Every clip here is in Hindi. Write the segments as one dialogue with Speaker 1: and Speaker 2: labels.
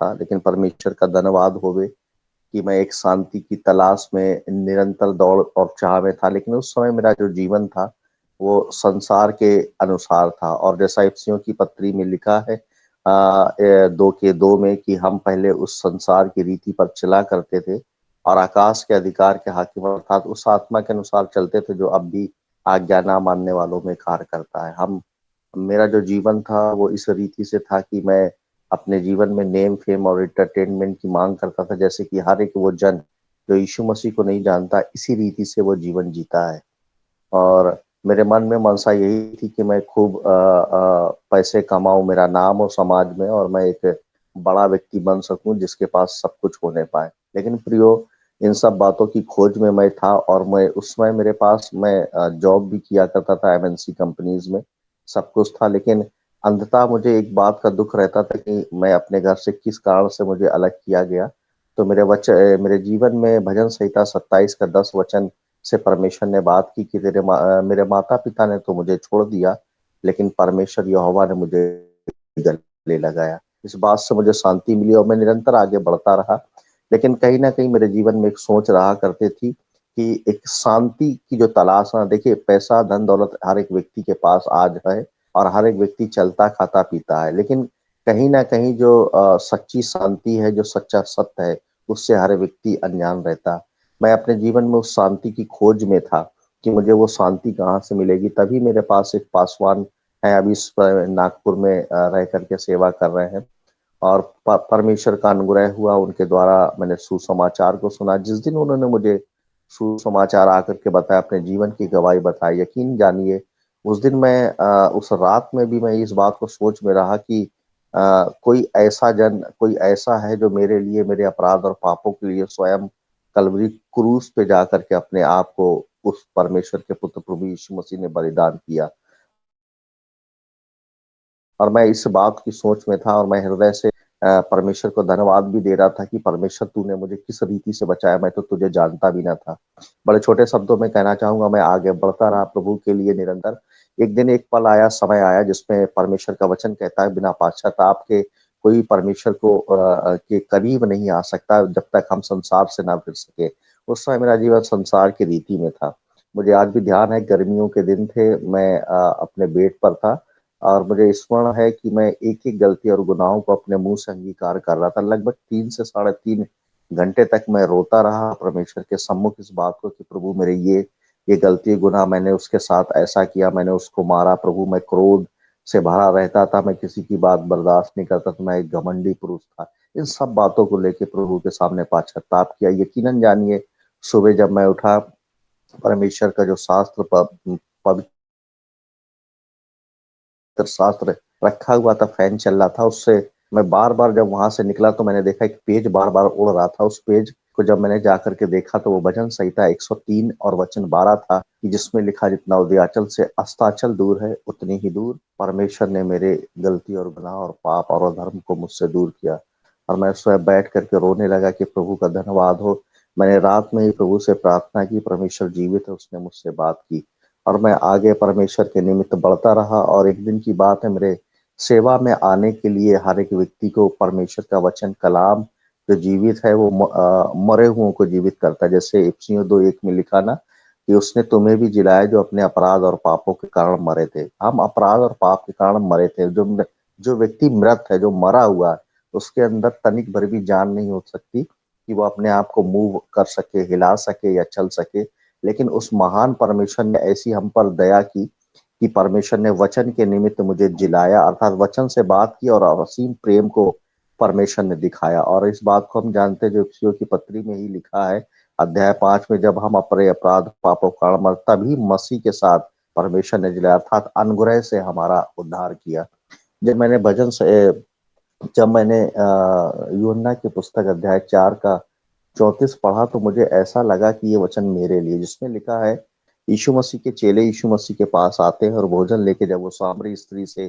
Speaker 1: था, लेकिन परमेश्वर का धन्यवाद होवे कि मैं एक शांति की तलाश में निरंतर दौड़ और चाह में था। लेकिन उस समय मेरा जो जीवन था, वो संसार के अनुसार था और जैसा इफिसियों की पत्री में लिखा है 2 के 2 में कि हम पहले उस संसार की रीति पर चला करते थे और आकाश के अधिकार के हाकिम अर्थात उस आत्मा के अनुसार चलते थे जो अब भी आज्ञा ना मानने वालों में कार्य करता है। हम मेरा जो जीवन था वो इस रीति से था कि मैं अपने जीवन में नेम फेम और एंटरटेनमेंट की मांग करता था, जैसे कि हर एक वो जन जो यीशु मसीह को नहीं जानता इसी रीति से वो जीवन जीता है। और मेरे मन में मनसा यही थी कि मैं खूब पैसे कमाऊं, मेरा नाम हो समाज में और मैं एक बड़ा व्यक्ति बन सकूं जिसके पास सब कुछ होने पाए। लेकिन प्रियो, इन सब बातों की खोज में मैं था और मैं उस समय मेरे पास मैं जॉब भी किया करता था एमएनसी कंपनीज में, सब कुछ था। लेकिन अंततः मुझे एक बात का दुख रहता था कि मैं अपने घर से किस कारण से मुझे अलग किया गया। तो मेरे जीवन में भजन संहिता 27 का 10 वचन से परमेश्वर ने बात की कि मेरे माता पिता ने तो मुझे छोड़ दिया, लेकिन परमेश्वर यहोवा ने मुझे गले लगाया। इस बात से मुझे शांति मिली और मैं निरंतर आगे बढ़ता रहा। लेकिन कहीं ना कहीं मेरे जीवन में एक सोच रहा करती थी कि एक शांति की जो तलाश है, देखिए पैसा धन दौलत हर एक व्यक्ति के पास आज है और हर एक व्यक्ति चलता खाता पीता है, लेकिन कहीं ना कहीं जो सच्ची शांति है, जो सच्चा सत्य है, उससे हर व्यक्ति अनजान रहता। मैं अपने जीवन में उस शांति की खोज में था कि मुझे वो शांति कहाँ से मिलेगी। तभी मेरे पास एक पासवान है, अभी नागपुर में रह करके सेवा कर रहे हैं और परमेश्वर का अनुग्रह हुआ, उनके द्वारा मैंने सुसमाचार को सुना। जिस दिन उन्होंने मुझे सुसमाचार आकर के बताया, अपने जीवन की गवाही बताई, यकीन जानिए उस दिन मैं उस रात में भी मैं इस बात को सोच में रहा कि कोई ऐसा है जो मेरे लिए, मेरे अपराध और पापों के लिए स्वयं कलवरी क्रूस पे जाकर के अपने आप को उस परमेश्वर के पुत्र प्रभु यीशु मसीह ने बलिदान किया। और मैं इस बात की सोच में था और मैं हृदय से परमेश्वर को धन्यवाद भी दे रहा था कि परमेश्वर तूने मुझे किस रीति से बचाया, मैं तो तुझे जानता भी ना था। बड़े छोटे शब्दों में कहना चाहूंगा, मैं आगे बढ़ता रहा प्रभु के लिए निरंतर। एक दिन एक पल आया, समय आया जिसमें परमेश्वर का वचन कहता है बिना पश्चाताप के कोई परमेश्वर के करीब नहीं आ सकता जब तक हम संसार से ना फिर सके। उस समय मेरा जीवन संसार की रीति में था। मुझे आज भी ध्यान है, गर्मियों के दिन थे, मैं अपने बेड पर था और मुझे स्मरण है कि मैं एक-एक गलती और गुनाहों को अपने मुँह से अंगीकार कर रहा था। लगभग 3 से साढ़े 3 घंटे तक मैं रोता रहा परमेश्वर के सम्मुख इस बात को कि प्रभु मेरे ये गलती गुनाह मैंने उसके साथ ऐसा किया, मैंने उसको मारा। प्रभु मैं क्रोध से भरा रहता था, मैं किसी की बात बर्दाश्त नहीं करता था, मैं एक घमंडी पुरुष था। इन सब बातों को लेके प्रभु के सामने पश्चाताप किया। यकीनन जानिए, सुबह जब मैं उठा, परमेश्वर का जो शास्त्र पवित्र शास्त्र रखा हुआ था, फैन चल रहा था, उससे मैं बार-बार जब वहाँ से निकला तो मैंने देखा एक पेज बार-बार उड़ रहा था। उस पेज को जब मैंने जाकर के देखा तो वो भजन संहिता 103 और वचन 12 था कि जिसमें लिखा, जितना उदयाचल से अस्ताचल दूर है उतनी ही दूर परमेश्वर ने मेरे गलती और गुनाह और पाप और अधर्म को मुझसे दूर किया। और मैं स्वयं बैठ करके रोने लगा कि प्रभु का धन्यवाद हो। मैंने रात में ही प्रभु से प्रार्थना की, परमेश्वर जीवित है, उसने मुझसे बात की और मैं आगे परमेश्वर के निमित्त बढ़ता रहा। और एक दिन की बात है, मेरे सेवा में आने के लिए हर एक व्यक्ति को परमेश्वर का वचन कलाम जो जीवित है वो मरे हुओं को जीवित करता है। जैसे इफिसियों 2:1 में लिखा ना कि उसने तुम्हें भी जिलाया जो अपने अपराध और पापों के कारण मरे थे। हम अपराध और पाप के कारण मरे थे। जो व्यक्ति मृत है, जो मरा हुआ है, उसके अंदर तनिक भर भी जान नहीं हो सकती कि वो अपने आप को मूव कर सके, हिला सके या चल सके। लेकिन उस महान परमेश्वर ने ऐसी हम पर दया की कि परमेश्वर ने वचन के निमित्त मुझे जिलाया, अर्थात वचन से बात की और असीम प्रेम को परमेश्वर ने दिखाया। और इस बात को हम जानते हैं जो इफिसियों की पत्री में ही लिखा है, अध्याय 5 में, जब हम अपने अपराध पापों के कारण मर तभी मसीह के साथ परमेश्वर ने जिलाया, अर्थात अनुग्रह से हमारा उद्धार किया। जब मैंने भजन से जब मैंने यूहन्ना की पुस्तक अध्याय 4 का 34 पढ़ा तो मुझे ऐसा लगा कि ये वचन मेरे लिए, जिसमें लिखा है, यीशु मसीह के चेले यीशु मसीह के पास आते हैं और भोजन लेके जब वो सामरी स्त्री से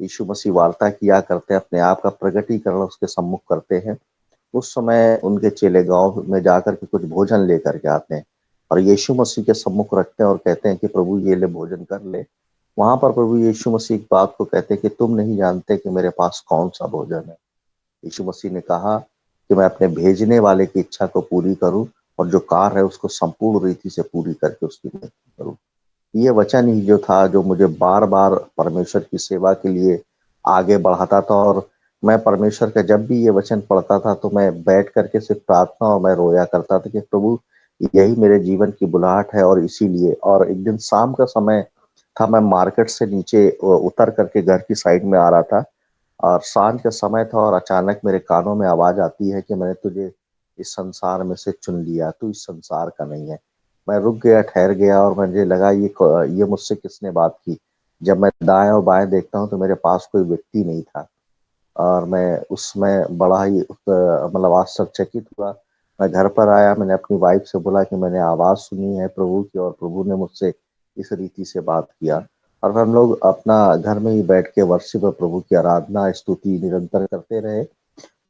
Speaker 1: यीशु मसीह वार्ता किया करते हैं, अपने आप का प्रकटीकरण उसके सम्मुख करते हैं, उस समय उनके चेले गांव में जाकर के कुछ भोजन लेकर के आते हैं और यीशु मसीह के सम्मुख रखते हैं और कहते हैं कि प्रभु ये ले भोजन कर ले। वहां पर प्रभु यीशु मसीह एक बात को कहते हैं कि तुम नहीं जानते कि मेरे पास कौन सा भोजन है। यीशु मसीह ने कहा कि मैं अपने भेजने वाले की इच्छा को पूरी करूँ और जो कार्य है उसको संपूर्ण रीति से पूरी करके उसकी मैं करूँ। ये वचन ही जो था जो मुझे बार-बार परमेश्वर की सेवा के लिए आगे बढ़ाता था और मैं परमेश्वर का जब भी ये वचन पढ़ता था तो मैं बैठ कर के सिर्फ़ प्रार्थना और मैं रोया करता था कि प्रभु यही मेरे जीवन की बुलाहट है और इसीलिए और एक दिन शाम का समय था, मैं मार्केट से नीचे उतर करके घर की साइड में आ रहा था और सांझ का समय था और अचानक मेरे कानों में आवाज़ आती है कि मैंने तुझे इस संसार में से चुन लिया, तू इस संसार का नहीं है। मैं रुक गया, ठहर गया और मुझे लगा ये मुझसे किसने बात की। जब मैं दाएँ और बाएँ देखता हूँ तो मेरे पास कोई व्यक्ति नहीं था और मैं उसमें बड़ा ही मतलब आश्चर्यचकित हुआ। मैं घर पर आया, मैंने अपनी वाइफ़ से बोला कि मैंने आवाज़ सुनी है प्रभु की और प्रभु ने मुझसे इस रीति से बात किया। और हम लोग अपना घर में ही बैठ के वर्शिप और प्रभु की आराधना, स्तुति निरंतर करते रहे।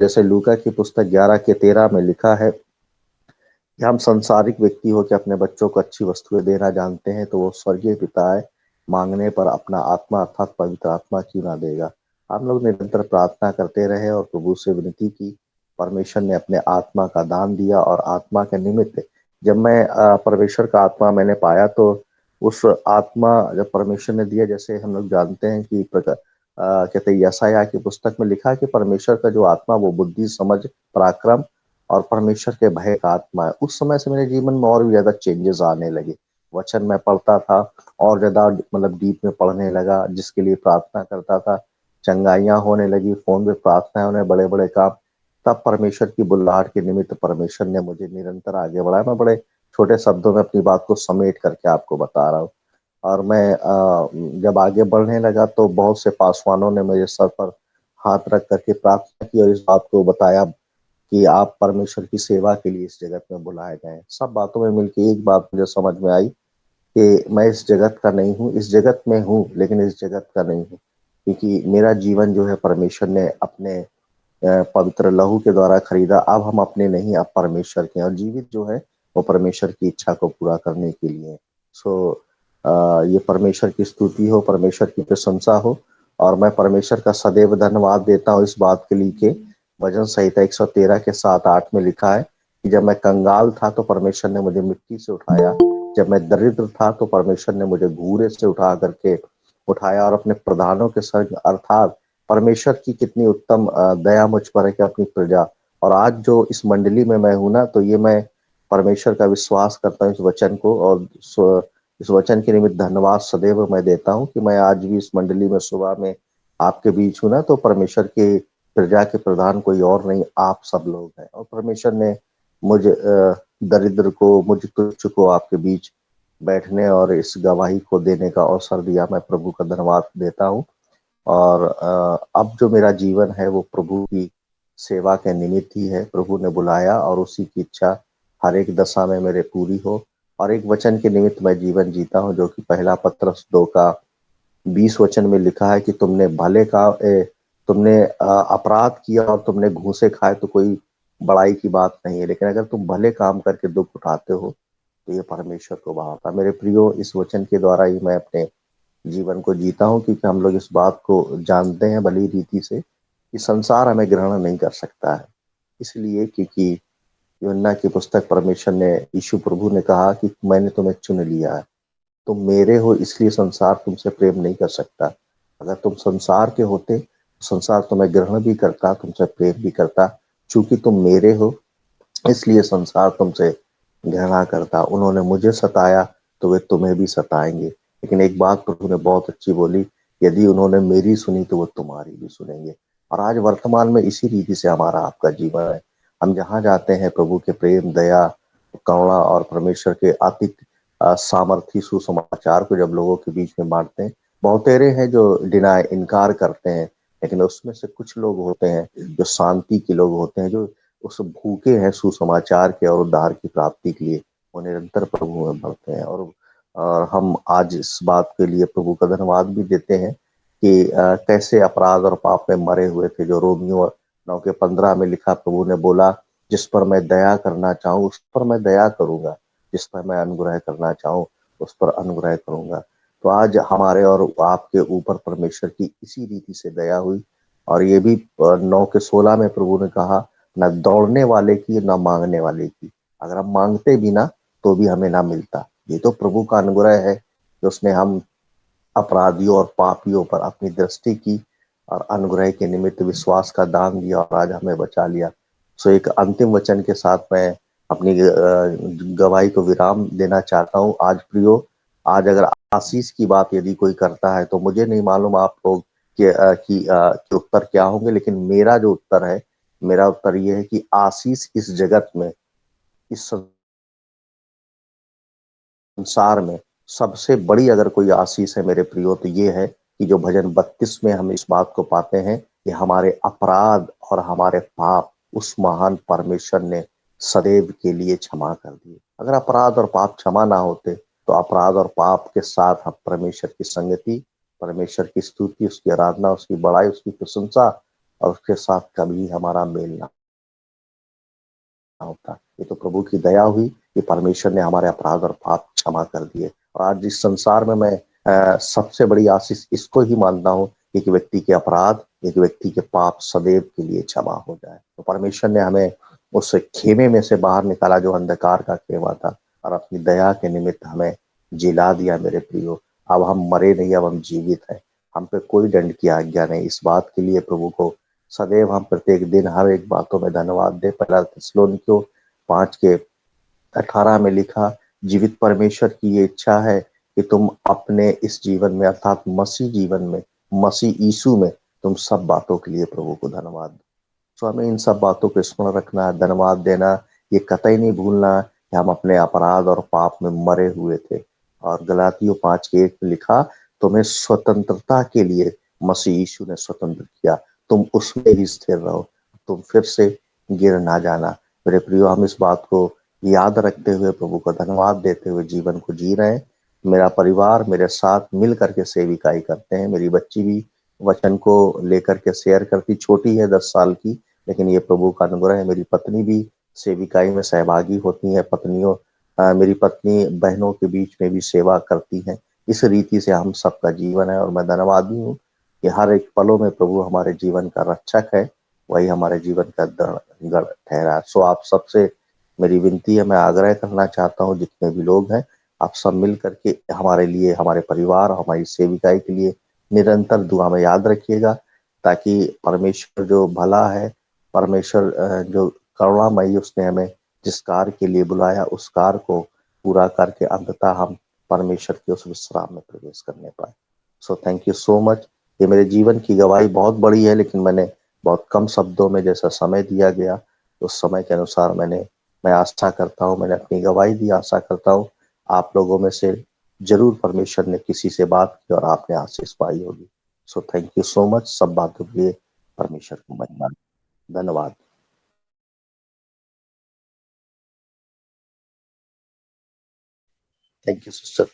Speaker 1: जैसे लूका की पुस्तक 11 के 13 में लिखा है कि हम सांसारिक व्यक्ति हो के अपने बच्चों को अच्छी वस्तुएँ देना जानते हैं, तो वो स्वर्गीय पिता है, माँगने पर अपना आत्मा अर्थात पवित्र आत्मा क्यों ना देगा। हम लोग निरंतर प्रार्थना करते रहे और प्रभु से विनती की। परमेश्वर ने अपने आत्मा का दान दिया और आत्मा के निमित्त जब मैं परमेश्वर का आत्मा मैंने पाया तो उस आत्मा जब परमेश्वर ने दिया जैसे हम लोग जानते हैं कि कहते हैं यशायाह की पुस्तक में लिखा है कि परमेश्वर का जो आत्मा वो बुद्धि, समझ, पराक्रम और परमेश्वर के भय का आत्मा है। उस समय से मेरे जीवन में और भी ज़्यादा चेंजेस आने लगे। वचन मैं पढ़ता था और ज़्यादा मतलब डीप में पढ़ने लगा, जिसके लिए प्रार्थना करता था। चंगाइयाँ होने लगी, फ़ोन पे प्रार्थनाएँ होने, बड़े-बड़े काम। तब परमेश्वर की बुलाहट के निमित्त परमेश्वर ने मुझे निरंतर आगे बढ़ाया। मैं बड़े छोटे शब्दों में अपनी बात को समेट करके आपको बता रहा हूँ। और मैं जब आगे बढ़ने लगा तो बहुत से पासवानों ने मेरे सर पर हाथ रख कर के प्रार्थना की और इस बात को बताया कि आप परमेश्वर की सेवा के लिए इस जगत में बुलाए गए हैं। सब बातों में मिलके एक बात मुझे समझ में आई कि मैं इस जगत का नहीं हूँ, इस जगत में हूँ लेकिन इस जगत का नहीं हूँ। क्योंकि मेरा जीवन जो है परमेश्वर ने अपने पवित्र लहू के द्वारा खरीदा। अब हम अपने नहीं, अब परमेश्वर के हैं और जीवित जो है वो परमेश्वर की इच्छा को पूरा करने के लिए है। सो ये परमेश्वर की स्तुति हो, परमेश्वर की प्रशंसा हो और मैं परमेश्वर का सदैव धन्यवाद देता हूँ इस बात के लिए कि भजन संहिता 113 के 7-8 में लिखा है कि जब मैं कंगाल था तो परमेश्वर ने मुझे मिट्टी से उठाया, जब मैं दरिद्र था तो परमेश्वर ने मुझे घूरे से उठा करके उठाया और अपने प्रधानों के संग अर्थात परमेश्वर की कितनी उत्तम दया मुझ पर है कि अपनी प्रजा और आज जो इस मंडली में मैं हूँ ना, तो ये मैं परमेश्वर का विश्वास करता हूँ इस वचन को और इस वचन के निमित्त धन्यवाद सदैव मैं देता हूँ कि मैं आज भी इस मंडली में सुबह में आपके बीच हूँ ना, तो परमेश्वर के प्रजा के प्रधान कोई और नहीं, आप सब लोग हैं और परमेश्वर ने मुझ दरिद्र को, मुझ तुच्छ को आपके बीच बैठने और इस गवाही को देने का अवसर दिया। मैं प्रभु का धन्यवाद देता हूँ और अब जो मेरा जीवन है वो प्रभु की सेवा के निमित्त ही है। प्रभु ने बुलाया और उसी की इच्छा हर एक दशा में मेरे पूरी हो और एक वचन के निमित्त मैं जीवन जीता हूँ जो कि पहला पत्रस 2 का 20 वचन में लिखा है कि तुमने अपराध किया और तुमने घूसे खाए तो कोई बड़ाई की बात नहीं है, लेकिन अगर तुम भले काम करके दुख उठाते हो तो ये परमेश्वर को भाता। मेरे प्रियो, इस वचन के द्वारा ही मैं अपने जीवन को जीता हूँ क्योंकि हम लोग इस बात को जानते हैं भली रीति से कि संसार हमें ग्रहण नहीं कर सकता है। इसलिए क्योंकि यूहन्ना की पुस्तक परमेश्वर ने, यीशु प्रभु ने कहा कि मैंने तुम्हें चुन लिया है, तुम मेरे हो इसलिए संसार तुमसे प्रेम नहीं कर सकता। अगर तुम संसार के होते, संसार तुम्हें ग्रहण भी करता, तुमसे प्रेम भी करता। चूंकि तुम मेरे हो इसलिए संसार तुमसे घृणा करता। उन्होंने मुझे सताया तो वे तुम्हें भी सताएंगे, लेकिन एक बात प्रभु ने बहुत अच्छी बोली, यदि उन्होंने मेरी सुनी तो वो तुम्हारी भी सुनेंगे। और आज वर्तमान में इसी रीति से हमारा आपका जीवन है। हम जहाँ जाते हैं प्रभु के प्रेम, दया, करुणा और परमेश्वर के अति सामर्थी सुसमाचार को जब लोगों के बीच में बांटते हैं, बहुतेरे हैं जो डिनाय इनकार करते हैं, लेकिन उसमें से कुछ लोग होते हैं जो शांति के लोग होते हैं, जो उस भूखे हैं सुसमाचार के और उद्धार की प्राप्ति के लिए, वो निरंतर प्रभु में बढ़ते हैं और हम आज इस बात के लिए प्रभु का धन्यवाद भी देते हैं कि कैसे अपराध और पाप में मरे हुए थे, जो रोमियो 9 के 15 में लिखा, प्रभु ने बोला जिस पर मैं दया करना चाहूँ उस पर मैं दया करूंगा, जिस पर मैं अनुग्रह करना चाहूँ उस पर अनुग्रह करूंगा। तो आज हमारे और आपके ऊपर परमेश्वर की इसी रीति से दया हुई और ये भी 9 के 16 में प्रभु ने कहा, न दौड़ने वाले की न मांगने वाले की, अगर हम मांगते भी ना तो भी हमें ना मिलता। ये तो प्रभु का अनुग्रह है कि उसने हम अपराधियों और पापियों पर अपनी दृष्टि की और अनुग्रह के निमित्त विश्वास का दान दिया और आज हमें बचा लिया। सो एक अंतिम वचन के साथ मैं अपनी गवाही को विराम देना चाहता हूँ। आज प्रियो, आज अगर आशीष की बात यदि कोई करता है तो मुझे नहीं मालूम आप लोग कि उत्तर क्या होंगे, लेकिन मेरा जो उत्तर है, मेरा उत्तर ये है कि आशीष इस जगत में, इस संसार में सबसे बड़ी अगर कोई आशीष है मेरे प्रियो तो ये है कि जो भजन 32 में हम इस बात को पाते हैं कि हमारे अपराध और हमारे पाप उस महान परमेश्वर ने सदैव के लिए क्षमा कर दिए। अगर अपराध और पाप क्षमा ना होते तो अपराध और पाप के साथ हम परमेश्वर की संगति, परमेश्वर की स्तुति, उसकी आराधना, उसकी बड़ाई, उसकी प्रशंसा और उसके साथ कभी हमारा मेल ना होता। ये तो प्रभु की दया हुई कि परमेश्वर ने हमारे अपराध और पाप क्षमा कर दिए। और आज इस संसार में मैं सबसे बड़ी आशीष इसको ही मानता हूँ कि एक व्यक्ति के अपराध, एक व्यक्ति के पाप सदैव के लिए क्षमा हो जाए। तो परमेश्वर ने हमें उस खेमे में से बाहर निकाला जो अंधकार का खेमा था और अपनी दया के निमित्त हमें जिला दिया मेरे प्रियो। अब हम मरे नहीं, अब हम जीवित हैं। हम पे कोई दंड की आज्ञा नहीं। इस बात के लिए प्रभु को सदैव हम प्रत्येक दिन हर एक बातों में धन्यवाद दें। पहला थिस्सलुनीकियों 5 के 18 में लिखा, जीवित परमेश्वर की ये इच्छा है कि तुम अपने इस जीवन में अर्थात मसीह जीवन में, मसीह यीशु में तुम सब बातों के लिए प्रभु को धन्यवाद दो। तो हमें इन सब बातों को स्मरण रखना, धन्यवाद देना, ये कतई नहीं भूलना कि हम अपने अपराध और पाप में मरे हुए थे। और गलातियों 5 के 1 में लिखा, तुम्हें स्वतंत्रता के लिए मसीह यीशु ने स्वतंत्र किया, तुम उसमें ही स्थिर रहो, तुम फिर से गिर ना जाना। मेरे प्रियो, हम इस बात को याद रखते हुए प्रभु को धन्यवाद देते हुए जीवन को जी रहे हैं। मेरा परिवार मेरे साथ मिल करके सेविकाई करते हैं। मेरी बच्ची भी वचन को लेकर के शेयर करती, छोटी है 10 साल की, लेकिन ये प्रभु का अनुग्रह है। मेरी पत्नी भी सेविकाई में सहभागी होती है। मेरी पत्नी बहनों के बीच में भी सेवा करती हैं। इस रीति से हम सबका जीवन है और मैं धन्यवादी हूँ कि हर एक पलों में प्रभु हमारे जीवन का रक्षक है, वही हमारे जीवन का गढ़ ठहरा है। सो आप सबसे मेरी विनती है, मैं आग्रह करना चाहता हूँ, जितने भी लोग हैं आप सब मिल करके हमारे लिए, हमारे परिवार, हमारी सेविकाई के लिए निरंतर दुआ में याद रखिएगा, ताकि परमेश्वर जो भला है, परमेश्वर जो करुणामयी, उसने हमें जिस कार्य के लिए बुलाया उस कार्य को पूरा करके अंततः हम परमेश्वर के उस विश्राम में प्रवेश करने पाए। So thank you so much. ये मेरे जीवन की गवाही बहुत बड़ी है, लेकिन मैंने बहुत कम शब्दों में जैसा समय दिया गया उस समय के अनुसार मैं आशा करता हूँ मैंने अपनी गवाही दी। आशा करता हूँ आप लोगों में से जरूर परमेश्वर ने किसी से बात की और आपने आशीष पाई होगी। So thank you so much. सब बातों के लिए परमेश्वर को महिमा। धन्यवाद। Thank you sister.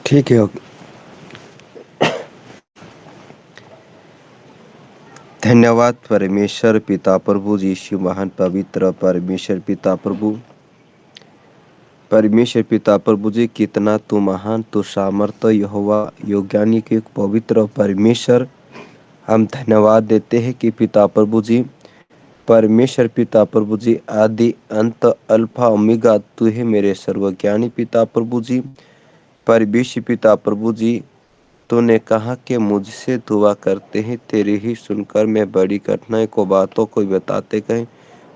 Speaker 2: ठीक है। धन्यवाद परमेश्वर पिता प्रभु यीशु महान पवित्र परमेश्वर पिता प्रभु। परमेश्वर पिता प्रभु जी, कितना तू महान, तू सामर्थ्य यहोवा योज्ञानी के पवित्र परमेश्वर। हम धन्यवाद देते हैं कि पिता प्रभु जी, परमेश्वर पिता प्रभु जी, आदि अंत अल्फा ओमेगा तू है मेरे सर्वज्ञानी पिता प्रभु जी। परमेश्वर पिता प्रभु जी, तूने कहा कि मुझसे दुआ करते हैं तेरी ही सुनकर मैं बड़ी कठिनाई को बातों को बताते गए।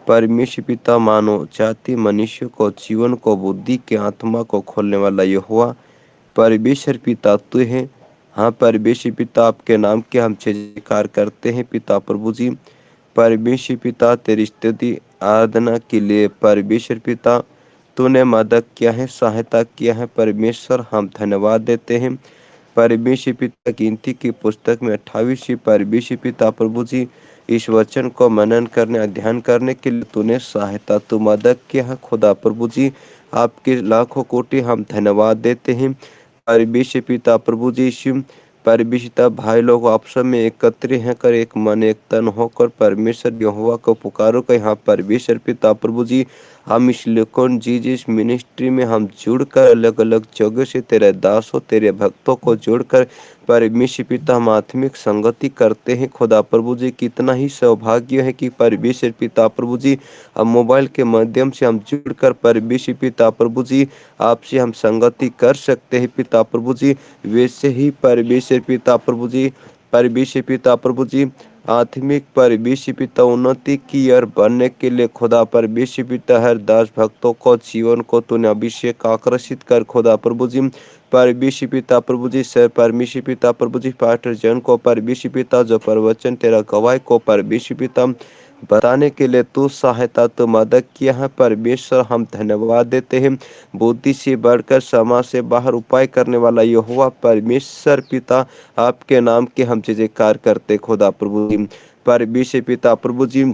Speaker 2: परमेश्वर पिता, मानो जाति मनुष्य को जीवन को बुद्धि के आत्मा को खोलने वाला ये हुआ परमेश्वर पिता तू है। हाँ परमेश्वर पिता, आपके नाम के हम जयकार करते हैं पिता प्रभु जी। परमेश्वर पिता, तेरी स्तुति आराधना के लिए परमेश्वर पिता तूने मदद किया है, सहायता किया है परमेश्वर, हम धन्यवाद देते हैं। परमेश्वर पिता, गिनती की पुस्तक में 28वीं परमेश्वर पिता प्रभु जी इस वचन को मनन करने अध्ययन करने के लिए तूने सहायता तू मदद किया है खुदा प्रभु जी। आपके लाखों कोटि हम धन्यवाद देते हैं। परमेश्वर पिता प्रभु जी यीशु, परमेश्वर पिता भाई लोग आपस में एकत्रित हैं कर एक मन एक तन होकर परमेश्वर यहोवा को पुकारो कि हाँ परमेश्वर पिता प्रभु जी, हम इस लेकोन जी जिस मिनिस्ट्री में हम जुड़कर अलग अलग जगह से तेरे दासों तेरे भक्तों को जोड़कर परमेश्वर पिता हम आत्मिक संगति करते हैं खुदा प्रभु जी। कितना ही सौभाग्य है कि परमेश्वर पिता प्रभु जी हम मोबाइल के माध्यम से हम जुड़कर परमेश्वर पिता प्रभु जी आपसे हम संगति कर सकते हैं पिता प्रभु जी। वैसे ही परमेश्वर पिता प्रभु जी, परमेश्वर पिता प्रभु जी आत्मिक परमेश्वर पिता उन्नति की ओर बढ़ने के लिए खुदा परमेश्वर पिता हर दास भक्तों को जीवन को तूने अभिषेक आकर्षित कर खुदा प्रभु जी। परमेश्वर पिता प्रभु जी सर परमेश्वर पिता प्रभु जी पास्टर जन को परमेश्वर पिता जो प्रवचन तेरा गवाह को परमेश्वर पिता बताने के लिए तू सहायता तो मदद किया है परमेश्वर। हम धन्यवाद देते हैं। बुद्धि से बढ़कर समाज से बाहर उपाय करने वाला यहोवा परमेश्वर पिता आपके नाम के हम जय जयकार करते खुदा प्रभु जी। परमेश्वर पिता प्रभु जी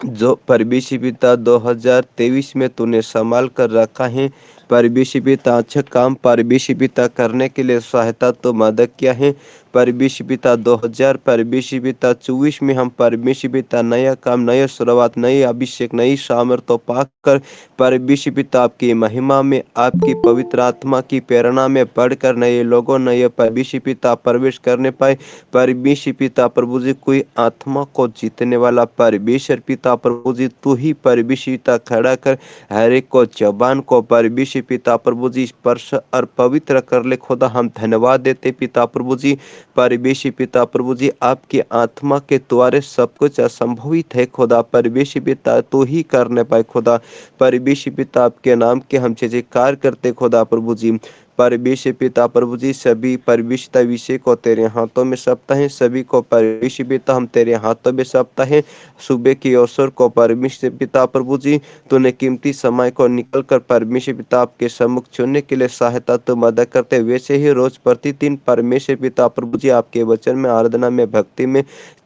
Speaker 2: जो परमेश्वर पिता 2023 में तूने संभाल कर रखा है परमेश्वर पिता अच्छा काम परमेश्वर पिता करने के लिए सहायता तो मदद किया है परमेश्वर पिता 2000 परमेश्वर पिता 24 में हम परमेश्वर पिता नया काम नया शुरुआत नई अभिषेक नई सामर्थ्य पाकर परमेश्वर पिता आपकी महिमा में आपकी पवित्र आत्मा की प्रेरणा में पढ़कर नए लोगों नए परमेश्वर पिता प्रवेश करने पाए। परमेश्वर पिता प्रभु जी कोई आत्मा को जीतने वाला परमेश्वर पिता प्रभु जी तू ही परमेश्वर पिता खड़ा कर हर एक को जबान को परमेश्वर पिता प्रभु जी स्पर्श और पवित्र कर ले खुदा। हम धन्यवाद देते पिता प्रभु जी। परमेश्वर पिता प्रभु जी आपकी आत्मा के द्वारे सब कुछ असंभवित है खुदा परमेश्वर पिता तू ही करने पाए खुदा। परमेश्वर पिता आपके नाम के हम जय जयकार करते खुदा प्रभु जी। परमेश्वर पिता प्रभु जी सभी परमेश्वर विषय को तेरे हाथों में सौंपता है सभी को परमेश्वर पिता हम तेरे हाथों में सौंपता है। सुबह की अवसर को परमेश्वर पिता प्रभु जी तूने कीमती समय को निकल कर परमेश्वर पिता आपके सम्मुख चुनने के लिए सहायता तो मदद करते वैसे ही रोज प्रतिदिन परमेश्वर पिता प्रभु जी आपके वचन में आराधना में भक्ति में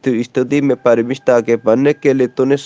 Speaker 2: स्तुति में परमेश्वर आगे बढ़ने के लिए तूने